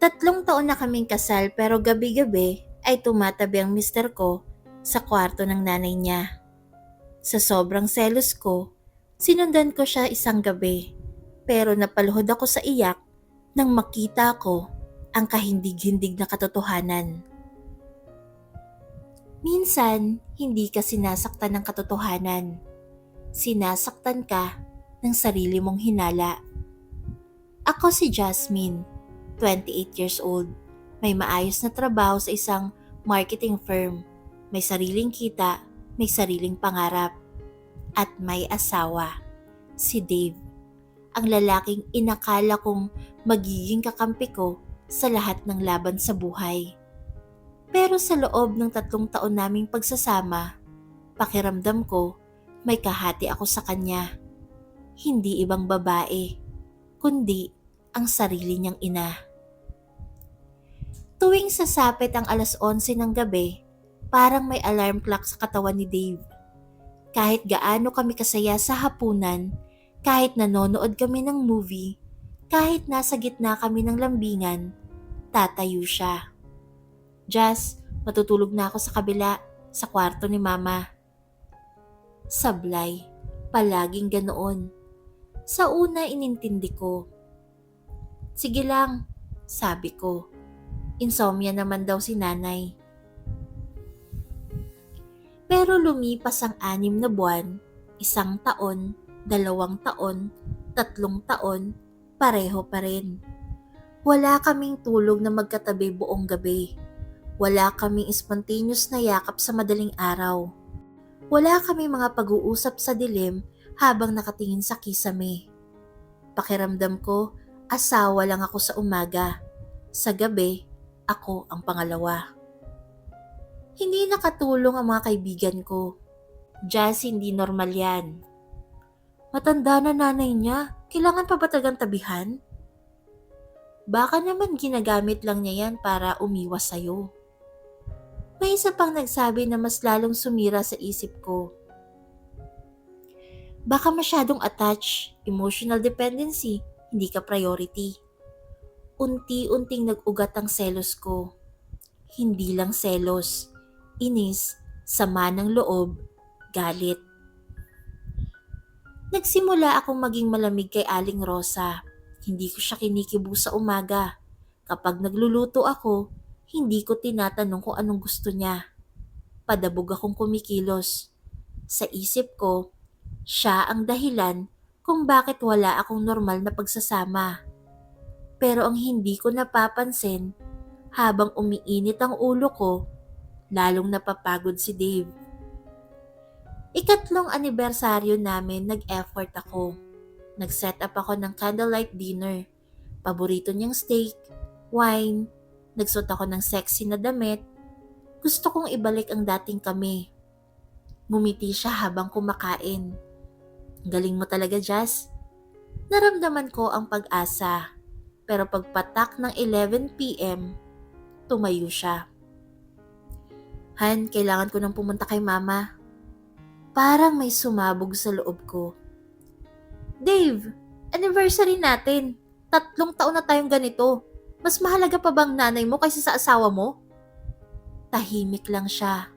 3 taon na kaming kasal pero gabi-gabi ay tumatabi ang mister ko sa kwarto ng nanay niya. Sa sobrang selos ko, sinundan ko siya isang gabi pero napaluhod ako sa iyak nang makita ko ang kahindig-hindig na katotohanan. Minsan, hindi ka sinasaktan ng katotohanan. Sinasaktan ka ng sarili mong hinala. Ako si Jasmine, 28 years old. May maayos na trabaho sa isang marketing firm. May sariling kita, may sariling pangarap. At may asawa, si Dave. Ang lalaking inakala kong magiging kakampi ko sa lahat ng laban sa buhay. Pero sa loob ng 3 taon naming pagsasama, pakiramdam ko may kahati ako sa kanya. Hindi ibang babae, kundi ang sarili niyang ina. Tuwing sasapit ang 11:00 ng gabi, parang may alarm clock sa katawan ni Dave. Kahit gaano kami kasaya sa hapunan, kahit nanonood kami ng movie, kahit nasa gitna kami ng lambingan, tatayo siya. Jazz, matutulog na ako sa kabila, sa kwarto ni Mama. Sablay, palaging ganoon. Sa una inintindi ko. Sige lang, sabi ko. Insomnia naman daw si Nanay. Pero lumipas ang 6 na buwan, 1 taon, 2 taon, 3 taon, pareho pa rin. Wala kaming tulog na magkatabi buong gabi. Wala kaming spontaneous na yakap sa madaling araw. Wala kaming mga pag-uusap sa dilim habang nakatingin sa kisame. Pakiramdam ko, asawa lang ako sa umaga. Sa gabi, ako ang pangalawa. Hindi nakatulong ang mga kaibigan ko. Jazz, hindi normal yan. Matanda na nanay niya, kailangan pa ba talagang tabihan? Baka naman ginagamit lang niya yan para umiwas sa'yo. May isa pang nagsabi na mas lalong sumira sa isip ko. Baka masyadong attached, emotional dependency, hindi ka priority. Unti-unting nag-ugat ang selos ko. Hindi lang selos, inis, sama ng loob, galit. Nagsimula akong maging malamig kay Aling Rosa. Hindi ko siya kinikibo sa umaga. Kapag nagluluto ako, hindi ko tinatanong kung anong gusto niya. Padabog akong kumikilos. Sa isip ko, siya ang dahilan kung bakit wala akong normal na pagsasama. Pero ang hindi ko napapansin, habang umiinit ang ulo ko, lalong napapagod si Dave. 3 anibersaryo namin, nag-effort ako. Nag-set up ako ng candlelight dinner. Paborito niyang steak, wine, nagsuot ako ng sexy na damit. Gusto kong ibalik ang dating kami. Ngumiti siya habang kumakain. Galing mo talaga, Jazz. Naramdaman ko ang pag-asa. Pero pagpatak ng 11 p.m., tumayo siya. Han, kailangan ko nang pumunta kay Mama. Parang may sumabog sa loob ko. Dave, anniversary natin. 3 taon na tayong ganito. Mas mahalaga pa bang nanay mo kaysa sa asawa mo? Tahimik lang siya.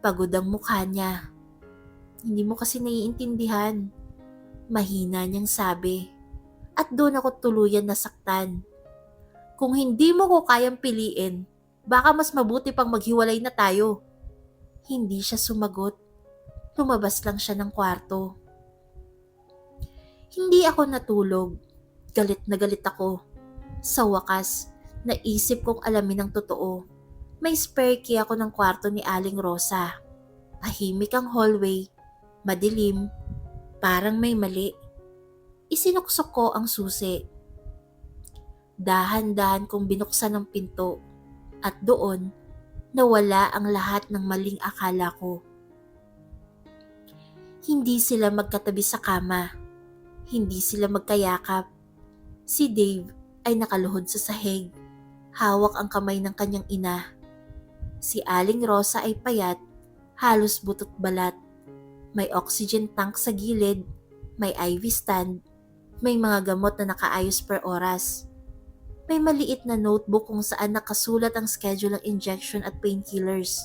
Pagod ang mukha niya. Hindi mo kasi naiintindihan. Mahina niyang sabi. At doon ako tuluyan nasaktan. Kung hindi mo ko kayang piliin, baka mas mabuti pang maghiwalay na tayo. Hindi siya sumagot. Lumabas lang siya ng kwarto. Hindi ako natulog. Galit na galit ako. Sa wakas, naisip kong alamin ang totoo. May spare key ako ng kwarto ni Aling Rosa. Tahimik ang hallway. Madilim. Parang may mali. Isinuksok ko ang susi. Dahan-dahan kong binuksan ang pinto. At doon, nawala ang lahat ng maling akala ko. Hindi sila magkatabi sa kama. Hindi sila magkayakap. Si Dave ay nakaluhod sa sahig. Hawak ang kamay ng kanyang ina. Si Aling Rosa ay payat, halos butot balat. May oxygen tank sa gilid, may IV stand, may mga gamot na nakaayos per oras. May maliit na notebook kung saan nakasulat ang schedule ng injection at painkillers.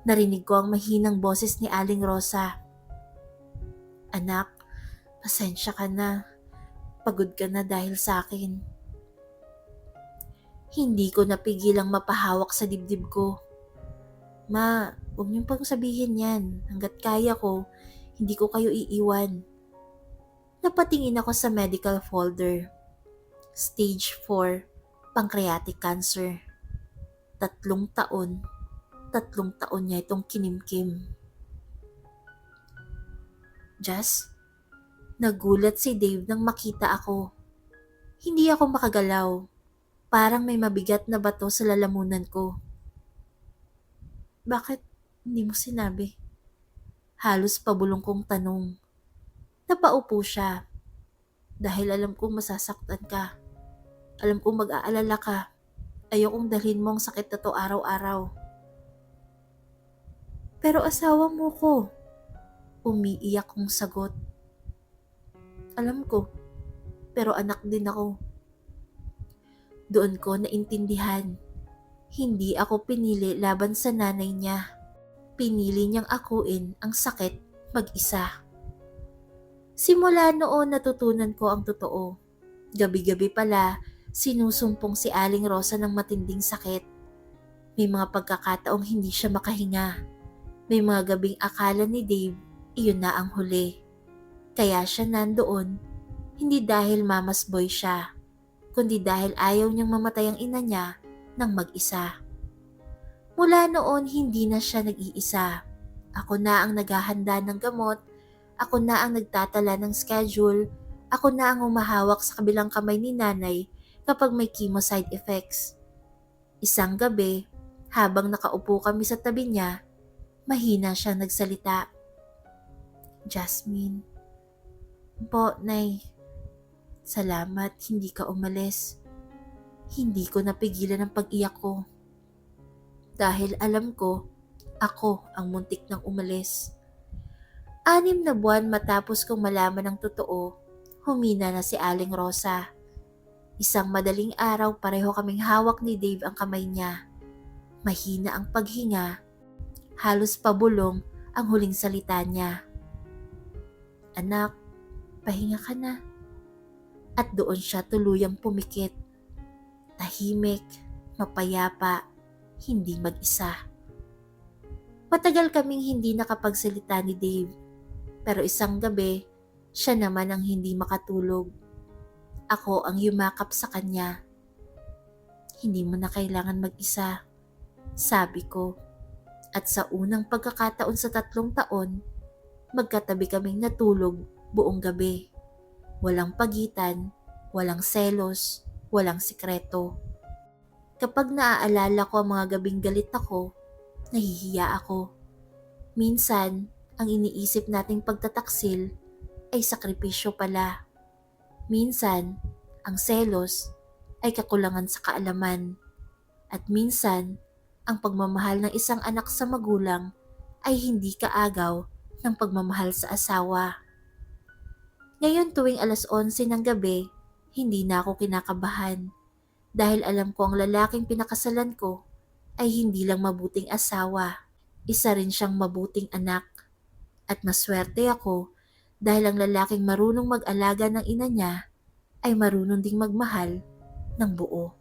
Narinig ko ang mahinang boses ni Aling Rosa. "Anak, pasensya ka na. Pagod ka na dahil sa akin." Hindi ko napigilang mapahawak sa dibdib ko. "Ma, huwag niyong pang sabihin yan. Hanggat kaya ko, hindi ko kayo iiwan." Napatingin ako sa medical folder. Stage 4, pancreatic cancer. 3 taon. 3 taon niya itong kinimkim. Jess, nagulat si Dave nang makita ako. Hindi ako makagalaw. Parang may mabigat na bato sa lalamunan ko. "Bakit hindi mo sinabi?" Halos pabulong kong tanong. Napaupo siya. "Dahil alam kong masasaktan ka. Alam kong mag-aalala ka. Ayokong dalhin mo ang sakit na to araw-araw." "Pero asawa mo ko." Umiiyak kong sagot. "Alam ko, pero anak din ako." Doon ko naintindihan. Hindi ako pinili laban sa nanay niya. Pinili niyang akuin ang sakit mag-isa. Simula noon natutunan ko ang totoo. Gabi-gabi pala, sinusumpong si Aling Rosa ng matinding sakit. May mga pagkakataong hindi siya makahinga. May mga gabing akala ni Dave, iyon na ang huli. Kaya siya nandoon, hindi dahil mama's boy siya, kundi dahil ayaw niyang mamatay ang ina niya ng mag-isa. Mula noon, hindi na siya nag-iisa. Ako na ang naghahanda ng gamot, ako na ang nagtatala ng schedule, ako na ang humahawak sa kabilang kamay ni nanay kapag may chemo side effects. Isang gabi, habang nakaupo kami sa tabi niya, mahina siyang nagsalita. "Jasmine." "Po, Nay." "Salamat, hindi ka umalis." Hindi ko napigilan ang pag-iyak ko. Dahil alam ko, ako ang muntik ng umalis. 6 na buwan matapos kong malaman ang totoo, humina na si Aling Rosa. Isang madaling araw pareho kaming hawak ni Dave ang kamay niya. Mahina ang paghinga, halos pabulong ang huling salita niya. "Anak, pahinga ka na." At doon siya tuluyang pumikit. Tahimik, mapayapa, hindi mag-isa. Matagal kaming hindi nakapagsalita ni Dave, pero isang gabi, siya naman ang hindi makatulog. Ako ang yumakap sa kanya. "Hindi mo na kailangan mag-isa," sabi ko. At sa unang pagkakataon sa 3 taon, magkatabi kaming natulog buong gabi. Walang pagitan, walang selos, walang sikreto. Kapag naaalala ko ang mga gabing galit ako, nahihiya ako. Minsan, ang iniisip nating pagtataksil ay sakripisyo pala. Minsan, ang selos ay kakulangan sa kaalaman. At minsan, ang pagmamahal ng isang anak sa magulang ay hindi kaagaw ng pagmamahal sa asawa. Ngayon tuwing 11:00 ng gabi, hindi na ako kinakabahan dahil alam ko ang lalaking pinakasalan ko ay hindi lang mabuting asawa, isa rin siyang mabuting anak. At maswerte ako dahil ang lalaking marunong mag-alaga ng ina niya ay marunong ding magmahal ng buo.